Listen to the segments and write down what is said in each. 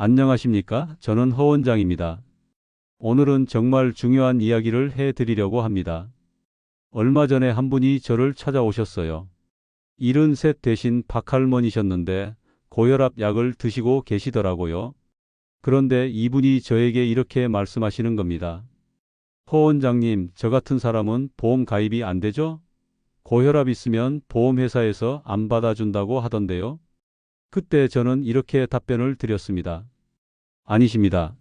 안녕하십니까? 저는 허 원장입니다. 오늘은 정말 중요한 이야기를 해드리려고 합니다. 얼마 전에 한 분이 저를 찾아오셨어요. 73 대신 박할머니셨는데 고혈압 약을 드시고 계시더라고요. 그런데 이분이 저에게 이렇게 말씀하시는 겁니다. 허 원장님, 저 같은 사람은 보험 가입이 안 되죠? 고혈압 있으면 보험회사에서 안 받아준다고 하던데요. 그때 저는 이렇게 답변을 드렸습니다. 아니십니다.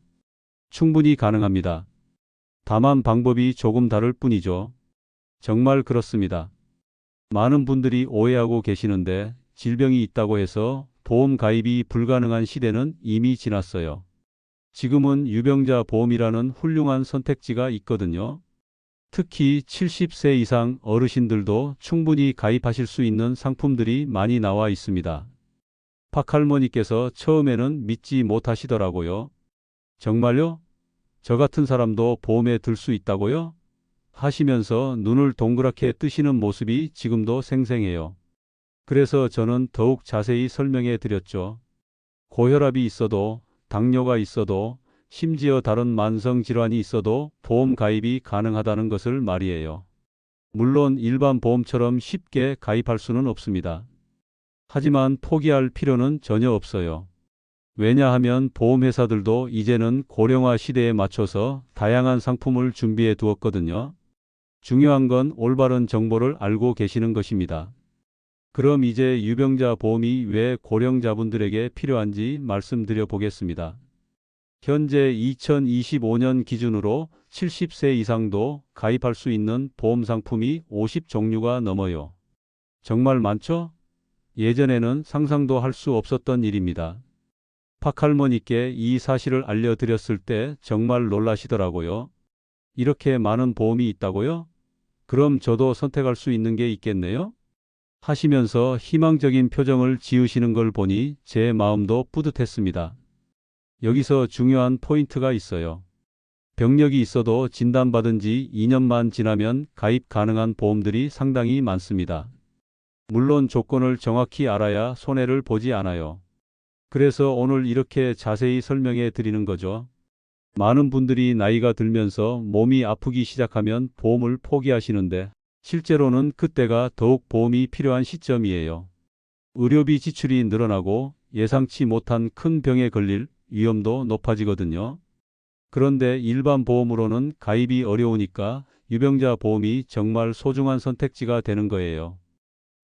충분히 가능합니다. 다만 방법이 조금 다를 뿐이죠. 정말 그렇습니다. 많은 분들이 오해하고 계시는데 질병이 있다고 해서 보험 가입이 불가능한 시대는 이미 지났어요. 지금은 유병자 보험이라는 훌륭한 선택지가 있거든요. 특히 70세 이상 어르신들도 충분히 가입하실 수 있는 상품들이 많이 나와 있습니다. 박할머니께서 처음에는 믿지 못하시더라고요. 정말요? 저 같은 사람도 보험에 들 수 있다고요? 하시면서 눈을 동그랗게 뜨시는 모습이 지금도 생생해요. 그래서 저는 더욱 자세히 설명해 드렸죠. 고혈압이 있어도, 당뇨가 있어도, 심지어 다른 만성 질환이 있어도 보험 가입이 가능하다는 것을 말이에요. 물론 일반 보험처럼 쉽게 가입할 수는 없습니다. 하지만 포기할 필요는 전혀 없어요. 왜냐하면 보험회사들도 이제는 고령화 시대에 맞춰서 다양한 상품을 준비해 두었거든요. 중요한 건 올바른 정보를 알고 계시는 것입니다. 그럼 이제 유병자 보험이 왜 고령자분들에게 필요한지 말씀드려 보겠습니다. 현재 2025년 기준으로 70세 이상도 가입할 수 있는 보험 상품이 50종류가 넘어요. 정말 많죠? 예전에는 상상도 할 수 없었던 일입니다. 박할머니께 이 사실을 알려드렸을 때 정말 놀라시더라고요. 이렇게 많은 보험이 있다고요? 그럼 저도 선택할 수 있는 게 있겠네요? 하시면서 희망적인 표정을 지으시는 걸 보니 제 마음도 뿌듯했습니다. 여기서 중요한 포인트가 있어요. 병력이 있어도 진단받은 지 2년만 지나면 가입 가능한 보험들이 상당히 많습니다. 물론 조건을 정확히 알아야 손해를 보지 않아요. 그래서 오늘 이렇게 자세히 설명해 드리는 거죠. 많은 분들이 나이가 들면서 몸이 아프기 시작하면 보험을 포기하시는데 실제로는 그때가 더욱 보험이 필요한 시점이에요. 의료비 지출이 늘어나고 예상치 못한 큰 병에 걸릴 위험도 높아지거든요. 그런데 일반 보험으로는 가입이 어려우니까 유병자 보험이 정말 소중한 선택지가 되는 거예요.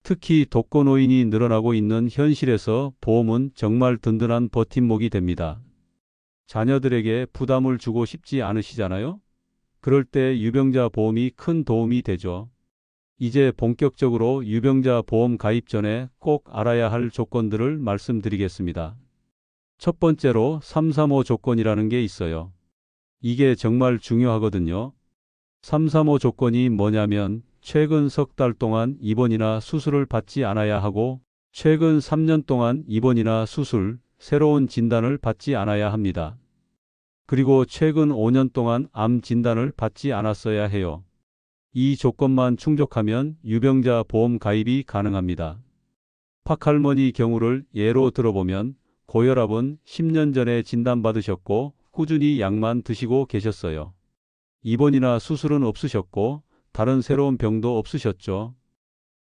특히 독거노인이 늘어나고 있는 현실에서 보험은 정말 든든한 버팀목이 됩니다. 자녀들에게 부담을 주고 싶지 않으시잖아요? 그럴 때 유병자 보험이 큰 도움이 되죠. 이제 본격적으로 유병자 보험 가입 전에 꼭 알아야 할 조건들을 말씀드리겠습니다. 첫 번째로 335 조건이라는 게 있어요. 이게 정말 중요하거든요. 335 조건이 뭐냐면 최근 석 달 동안 입원이나 수술을 받지 않아야 하고 최근 3년 동안 입원이나 수술, 새로운 진단을 받지 않아야 합니다. 그리고 최근 5년 동안 암 진단을 받지 않았어야 해요. 이 조건만 충족하면 유병자 보험 가입이 가능합니다. 박할머니 경우를 예로 들어보면 고혈압은 10년 전에 진단받으셨고 꾸준히 약만 드시고 계셨어요. 입원이나 수술은 없으셨고 다른 새로운 병도 없으셨죠.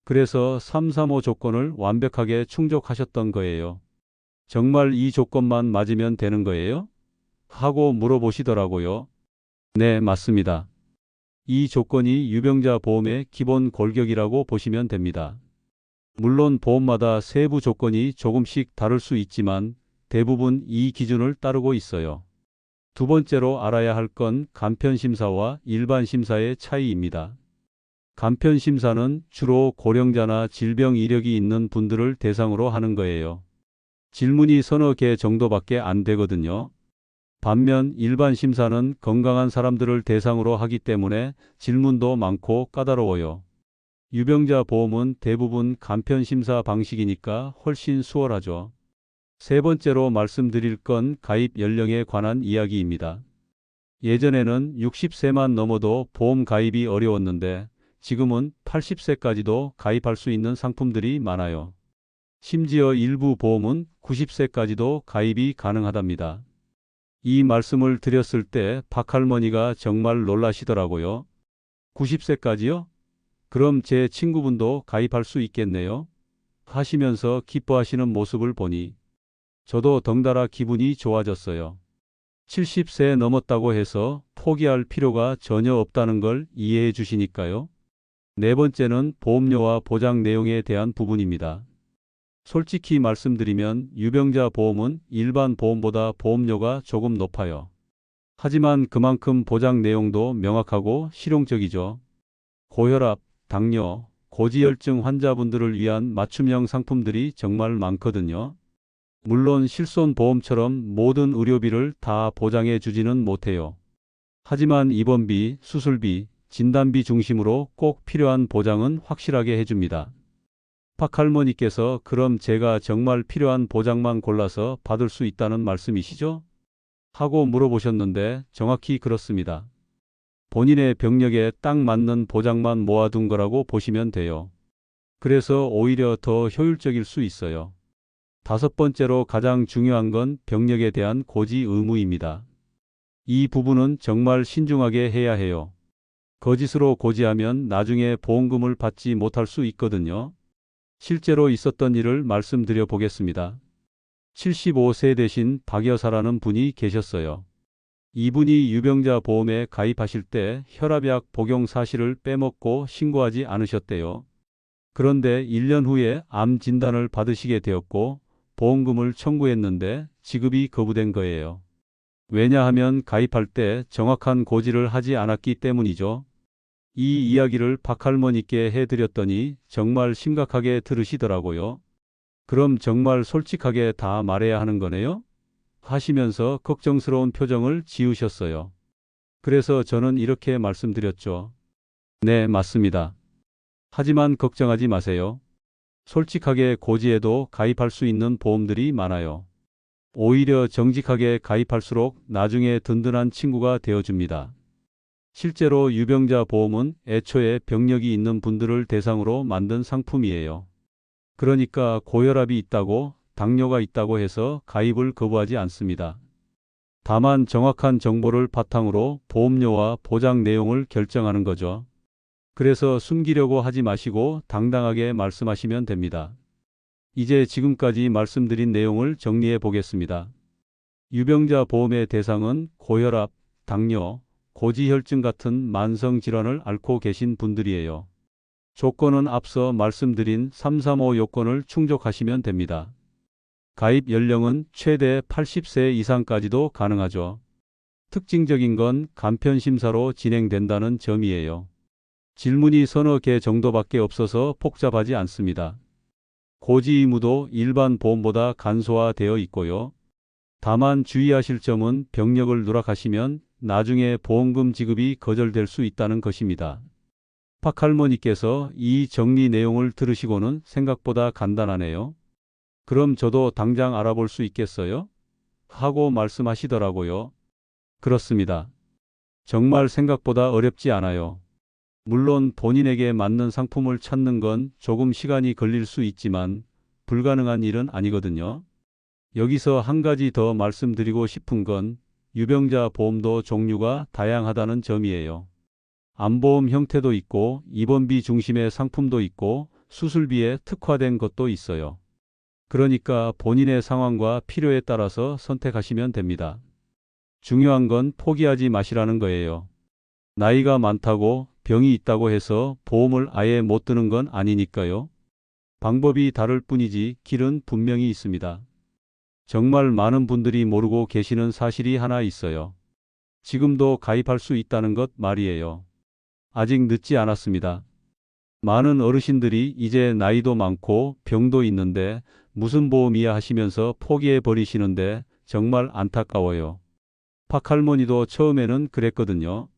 그래서 335 조건을 완벽하게 충족하셨던 거예요. 정말 이 조건만 맞으면 되는 거예요? 하고 물어보시더라고요. 네, 맞습니다. 이 조건이 유병자 보험의 기본 골격이라고 보시면 됩니다. 물론 보험마다 세부 조건이 조금씩 다를 수 있지만 대부분 이 기준을 따르고 있어요. 두 번째로 알아야 할 건 간편심사와 일반심사의 차이입니다. 간편심사는 주로 고령자나 질병 이력이 있는 분들을 대상으로 하는 거예요. 질문이 서너 개 정도밖에 안 되거든요. 반면 일반 심사는 건강한 사람들을 대상으로 하기 때문에 질문도 많고 까다로워요. 유병자 보험은 대부분 간편심사 방식이니까 훨씬 수월하죠. 세 번째로 말씀드릴 건 가입 연령에 관한 이야기입니다. 예전에는 60세만 넘어도 보험 가입이 어려웠는데 지금은 80세까지도 가입할 수 있는 상품들이 많아요. 심지어 일부 보험은 90세까지도 가입이 가능하답니다. 이 말씀을 드렸을 때 박할머니가 정말 놀라시더라고요. 90세까지요? 그럼 제 친구분도 가입할 수 있겠네요? 하시면서 기뻐하시는 모습을 보니 저도 덩달아 기분이 좋아졌어요. 70세 넘었다고 해서 포기할 필요가 전혀 없다는 걸 이해해 주시니까요. 네 번째는 보험료와 보장 내용에 대한 부분입니다. 솔직히 말씀드리면 유병자 보험은 일반 보험보다 보험료가 조금 높아요. 하지만 그만큼 보장 내용도 명확하고 실용적이죠. 고혈압, 당뇨, 고지혈증 환자분들을 위한 맞춤형 상품들이 정말 많거든요. 물론 실손보험처럼 모든 의료비를 다 보장해 주지는 못해요. 하지만 입원비, 수술비, 진단비 중심으로 꼭 필요한 보장은 확실하게 해줍니다. 박할머니께서 그럼 제가 정말 필요한 보장만 골라서 받을 수 있다는 말씀이시죠? 하고 물어보셨는데 정확히 그렇습니다. 본인의 병력에 딱 맞는 보장만 모아둔 거라고 보시면 돼요. 그래서 오히려 더 효율적일 수 있어요. 다섯 번째로 가장 중요한 건 병력에 대한 고지 의무입니다. 이 부분은 정말 신중하게 해야 해요. 거짓으로 고지하면 나중에 보험금을 받지 못할 수 있거든요. 실제로 있었던 일을 말씀드려 보겠습니다. 75세 되신 박 여사라는 분이 계셨어요. 이분이 유병자 보험에 가입하실 때 혈압약 복용 사실을 빼먹고 신고하지 않으셨대요. 그런데 1년 후에 암 진단을 받으시게 되었고 보험금을 청구했는데 지급이 거부된 거예요. 왜냐하면 가입할 때 정확한 고지를 하지 않았기 때문이죠. 이 이야기를 박할머니께 해드렸더니 정말 심각하게 들으시더라고요. 그럼 정말 솔직하게 다 말해야 하는 거네요? 하시면서 걱정스러운 표정을 지으셨어요. 그래서 저는 이렇게 말씀드렸죠. 네, 맞습니다. 하지만 걱정하지 마세요. 솔직하게 고지해도 가입할 수 있는 보험들이 많아요. 오히려 정직하게 가입할수록 나중에 든든한 친구가 되어줍니다. 실제로 유병자 보험은 애초에 병력이 있는 분들을 대상으로 만든 상품이에요. 그러니까 고혈압이 있다고, 당뇨가 있다고 해서 가입을 거부하지 않습니다. 다만 정확한 정보를 바탕으로 보험료와 보장 내용을 결정하는 거죠. 그래서 숨기려고 하지 마시고 당당하게 말씀하시면 됩니다. 이제 지금까지 말씀드린 내용을 정리해 보겠습니다. 유병자 보험의 대상은 고혈압, 당뇨, 고지혈증 같은 만성 질환을 앓고 계신 분들이에요. 조건은 앞서 말씀드린 335 요건을 충족하시면 됩니다. 가입 연령은 최대 80세 이상까지도 가능하죠. 특징적인 건 간편 심사로 진행된다는 점이에요. 질문이 서너 개 정도밖에 없어서 복잡하지 않습니다. 고지 의무도 일반 보험보다 간소화되어 있고요. 다만 주의하실 점은 병력을 누락하시면 나중에 보험금 지급이 거절될 수 있다는 것입니다. 박할머니께서 이 정리 내용을 들으시고는 생각보다 간단하네요. 그럼 저도 당장 알아볼 수 있겠어요? 하고 말씀하시더라고요. 그렇습니다. 정말 생각보다 어렵지 않아요. 물론 본인에게 맞는 상품을 찾는 건 조금 시간이 걸릴 수 있지만 불가능한 일은 아니거든요. 여기서 한 가지 더 말씀드리고 싶은 건 유병자 보험도 종류가 다양하다는 점이에요. 암보험 형태도 있고 입원비 중심의 상품도 있고 수술비에 특화된 것도 있어요. 그러니까 본인의 상황과 필요에 따라서 선택하시면 됩니다. 중요한 건 포기하지 마시라는 거예요. 나이가 많다고 병이 있다고 해서 보험을 아예 못 드는 건 아니니까요. 방법이 다를 뿐이지 길은 분명히 있습니다. 정말 많은 분들이 모르고 계시는 사실이 하나 있어요. 지금도 가입할 수 있다는 것 말이에요. 아직 늦지 않았습니다. 많은 어르신들이 이제 나이도 많고 병도 있는데 무슨 보험이야 하시면서 포기해 버리시는데 정말 안타까워요. 박할머니도 처음에는 그랬거든요.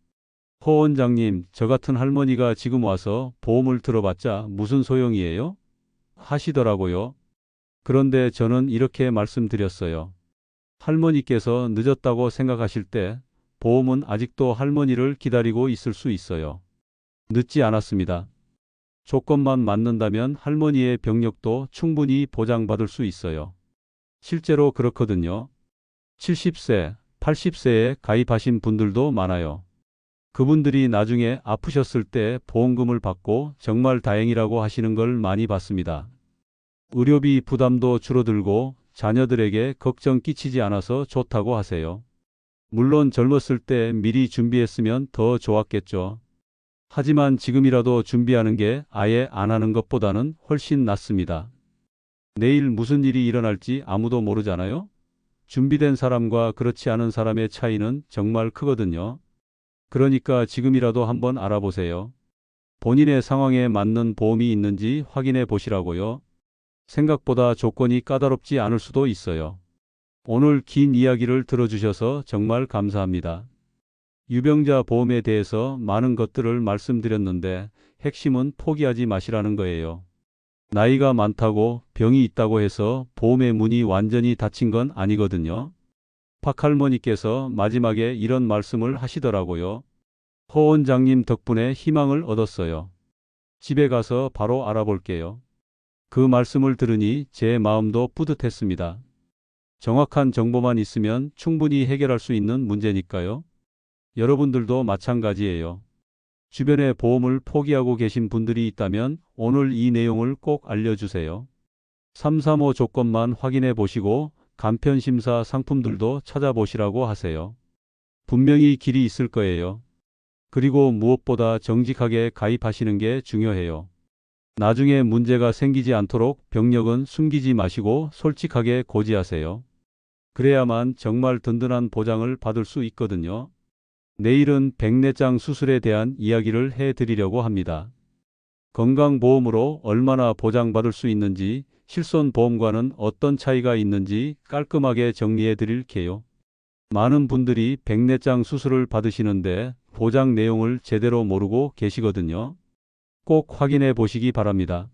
허 원장님, 저 같은 할머니가 지금 와서 보험을 들어봤자 무슨 소용이에요? 하시더라고요. 그런데 저는 이렇게 말씀드렸어요. 할머니께서 늦었다고 생각하실 때 보험은 아직도 할머니를 기다리고 있을 수 있어요. 늦지 않았습니다. 조건만 맞는다면 할머니의 병력도 충분히 보장받을 수 있어요. 실제로 그렇거든요. 70세, 80세에 가입하신 분들도 많아요. 그분들이 나중에 아프셨을 때 보험금을 받고 정말 다행이라고 하시는 걸 많이 봤습니다. 의료비 부담도 줄어들고 자녀들에게 걱정 끼치지 않아서 좋다고 하세요. 물론 젊었을 때 미리 준비했으면 더 좋았겠죠. 하지만 지금이라도 준비하는 게 아예 안 하는 것보다는 훨씬 낫습니다. 내일 무슨 일이 일어날지 아무도 모르잖아요? 준비된 사람과 그렇지 않은 사람의 차이는 정말 크거든요. 그러니까 지금이라도 한번 알아보세요. 본인의 상황에 맞는 보험이 있는지 확인해 보시라고요. 생각보다 조건이 까다롭지 않을 수도 있어요. 오늘 긴 이야기를 들어주셔서 정말 감사합니다. 유병자 보험에 대해서 많은 것들을 말씀드렸는데 핵심은 포기하지 마시라는 거예요. 나이가 많다고 병이 있다고 해서 보험의 문이 완전히 닫힌 건 아니거든요. 박할머니께서 마지막에 이런 말씀을 하시더라고요. 허 원장님 덕분에 희망을 얻었어요. 집에 가서 바로 알아볼게요. 그 말씀을 들으니 제 마음도 뿌듯했습니다. 정확한 정보만 있으면 충분히 해결할 수 있는 문제니까요. 여러분들도 마찬가지예요. 주변에 보험을 포기하고 계신 분들이 있다면 오늘 이 내용을 꼭 알려주세요. 335 조건만 확인해 보시고 간편심사 상품들도 찾아보시라고 하세요. 분명히 길이 있을 거예요. 그리고 무엇보다 정직하게 가입하시는 게 중요해요. 나중에 문제가 생기지 않도록 병력은 숨기지 마시고 솔직하게 고지하세요. 그래야만 정말 든든한 보장을 받을 수 있거든요. 내일은 백내장 수술에 대한 이야기를 해드리려고 합니다. 건강보험으로 얼마나 보장받을 수 있는지, 실손보험과는 어떤 차이가 있는지 깔끔하게 정리해 드릴게요. 많은 분들이 백내장 수술을 받으시는데 보장 내용을 제대로 모르고 계시거든요. 꼭 확인해 보시기 바랍니다.